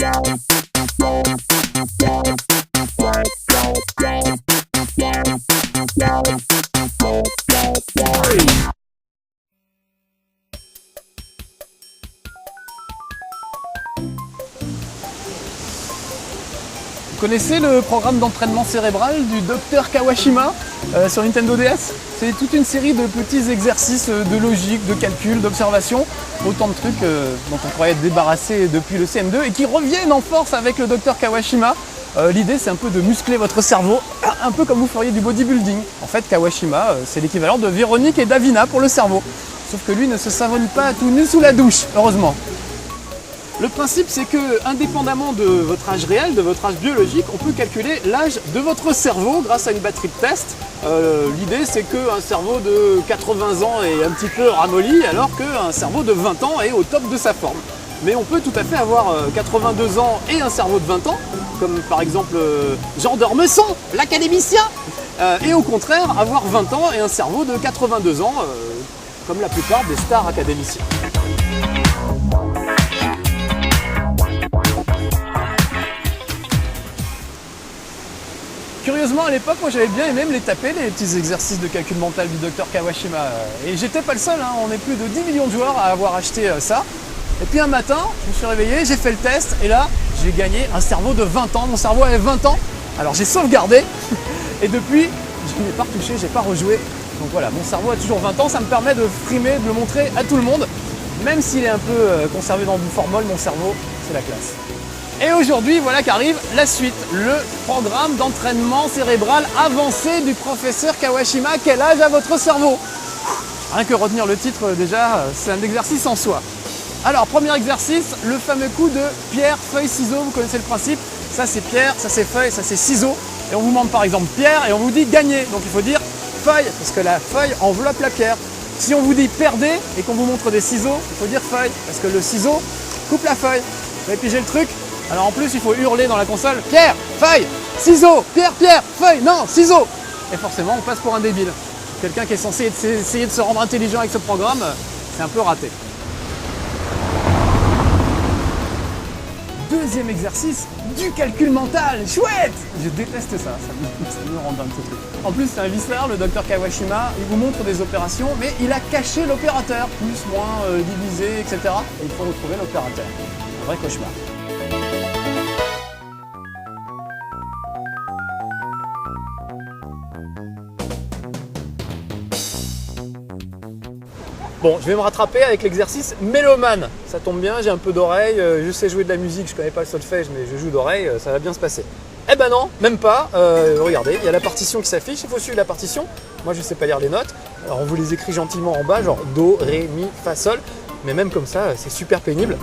Vous connaissez le programme d'entraînement cérébral du Dr Kawashima sur Nintendo DS? C'est toute une série de petits exercices de logique, de calcul, d'observation, autant de trucs dont on croyait être débarrassé depuis le CM2 et qui reviennent en force avec le Dr Kawashima. L'idée c'est un peu de muscler votre cerveau, un peu comme vous feriez du bodybuilding. En fait Kawashima c'est l'équivalent de Véronique et Davina pour le cerveau. Sauf que lui ne se savonne pas tout nu sous la douche, heureusement. Le principe c'est que, indépendamment de votre âge réel, de votre âge biologique, on peut calculer l'âge de votre cerveau grâce à une batterie de test. L'idée c'est qu'un cerveau de 80 ans est un petit peu ramolli alors qu'un cerveau de 20 ans est au top de sa forme. Mais on peut tout à fait avoir 82 ans et un cerveau de 20 ans, comme par exemple Jean d'Ormesson, l'académicien, et au contraire avoir 20 ans et un cerveau de 82 ans, comme la plupart des stars académiciens. Curieusement, à l'époque, moi j'avais bien aimé me les taper, les petits exercices de calcul mental du Dr Kawashima. Et j'étais pas le seul, hein. On est plus de 10 millions de joueurs à avoir acheté ça. Et puis un matin, je me suis réveillé, j'ai fait le test, et là, j'ai gagné un cerveau de 20 ans. Mon cerveau avait 20 ans, alors j'ai sauvegardé, et depuis, je n'ai pas retouché, j'ai pas rejoué. Donc voilà, mon cerveau a toujours 20 ans, ça me permet de frimer, de le montrer à tout le monde. Même s'il est un peu conservé dans du formol, mon cerveau, c'est la classe. Et aujourd'hui, voilà qu'arrive la suite, le programme d'entraînement cérébral avancé du professeur Kawashima. Quel âge a votre cerveau? Rien que retenir le titre, déjà, c'est un exercice en soi. Alors, premier exercice, le fameux coup de pierre, feuille, ciseaux. Vous connaissez le principe. Ça, c'est pierre, ça, c'est feuille, ça, c'est ciseaux. Et on vous demande par exemple pierre et on vous dit gagner. Donc, il faut dire feuille, parce que la feuille enveloppe la pierre. Si on vous dit perdez et qu'on vous montre des ciseaux, il faut dire feuille, parce que le ciseau coupe la feuille. Vous avez pigé le truc? Alors en plus, il faut hurler dans la console « Pierre, feuille, ciseaux, pierre, pierre, feuille, non, ciseaux !» Et forcément, on passe pour un débile. Quelqu'un qui est censé essayer de se rendre intelligent avec ce programme, c'est un peu raté. Deuxième exercice, du calcul mental. Chouette! Je déteste ça, ça me rend dingue ce truc. En plus, c'est un visseur, le Dr Kawashima, il vous montre des opérations, mais il a caché l'opérateur. Plus, moins, divisé, etc. Et il faut retrouver l'opérateur. Un vrai cauchemar. Bon, je vais me rattraper avec l'exercice mélomane. Ça tombe bien, j'ai un peu d'oreille, je sais jouer de la musique, je connais pas le solfège, mais je joue d'oreille, ça va bien se passer. Eh ben non, même pas. Regardez, il y a la partition qui s'affiche, il faut suivre la partition. Moi, je sais pas lire les notes. Alors, on vous les écrit gentiment en bas, genre Do, Ré, Mi, Fa, Sol. Mais même comme ça, c'est super pénible.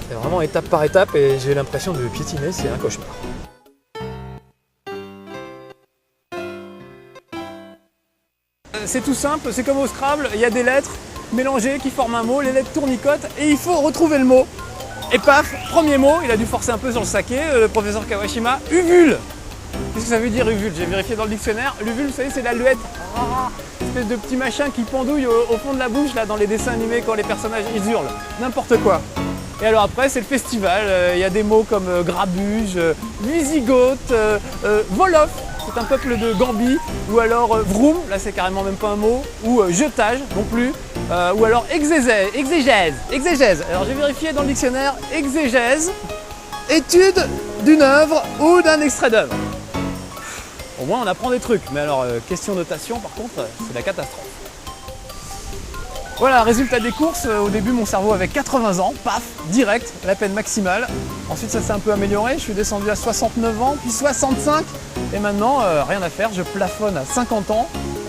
C'est vraiment étape par étape et j'ai l'impression de piétiner, c'est un cauchemar. C'est tout simple, c'est comme au Scrabble, il y a des lettres mélangées qui forment un mot, les lettres tournicotent et il faut retrouver le mot. Et paf, premier mot, il a dû forcer un peu sur le saké, le professeur Kawashima, uvule. Qu'est-ce que ça veut dire uvule? J'ai vérifié dans le dictionnaire. L'uvule, vous savez, c'est la luette. Une espèce de petit machin qui pendouille au fond de la bouche là, dans les dessins animés quand les personnages ils hurlent. N'importe quoi. Et alors après, c'est le festival. Il y a des mots comme grabuge, visigoth, wolof. C'est un peuple de Gambie, ou alors vroom, là c'est carrément même pas un mot, ou jetage non plus, ou alors exégèse. Alors j'ai vérifié dans le dictionnaire, exégèse, étude d'une œuvre ou d'un extrait d'œuvre. Au moins on apprend des trucs, mais alors question notation par contre, c'est la catastrophe. Voilà, résultat des courses, au début mon cerveau avait 80 ans, paf, direct, la peine maximale. Ensuite ça s'est un peu amélioré, je suis descendu à 69 ans, puis 65, et maintenant rien à faire, je plafonne à 50 ans.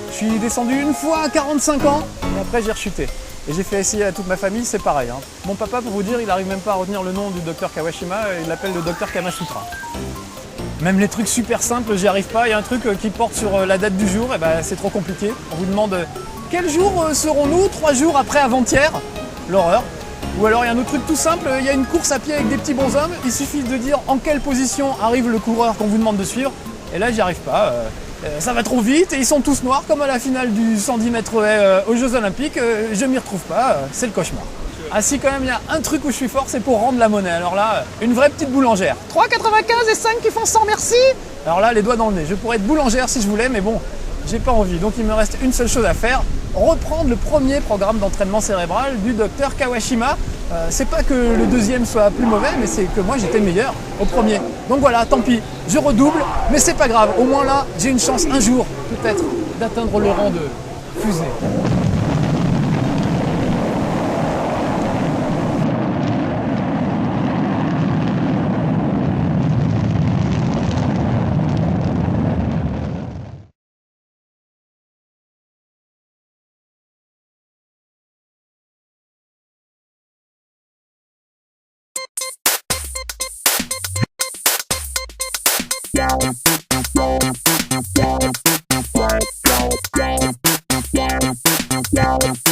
Je suis descendu une fois à 45 ans, et après j'ai rechuté. Et j'ai fait essayer à toute ma famille, c'est pareil. Hein. Mon papa, pour vous dire, il n'arrive même pas à retenir le nom du docteur Kawashima, il l'appelle le docteur Kamasutra. Même les trucs super simples, j'y arrive pas. Il y a un truc qui porte sur la date du jour, et ben c'est trop compliqué. On vous demande quel jour serons-nous 3 jours après avant-hier? L'horreur. Ou alors il y a un autre truc tout simple, il y a une course à pied avec des petits bonshommes, il suffit de dire en quelle position arrive le coureur qu'on vous demande de suivre, et là j'y arrive pas. Ça va trop vite et ils sont tous noirs comme à la finale du 110 mètres haies aux Jeux Olympiques, je m'y retrouve pas, c'est le cauchemar. Ah si quand même il y a un truc où je suis fort, c'est pour rendre la monnaie. Alors là, une vraie petite boulangère. 3,95 et 5 qui font 100, merci. Alors là, les doigts dans le nez. Je pourrais être boulangère si je voulais, mais bon, j'ai pas envie. Donc il me reste une seule chose à faire, reprendre le premier programme d'entraînement cérébral du docteur Kawashima. C'est pas que le deuxième soit plus mauvais, mais c'est que moi j'étais meilleur au premier. Donc voilà, tant pis, je redouble, mais c'est pas grave. Au moins là, j'ai une chance un jour, peut-être, d'atteindre le rang de fusée. Yeah.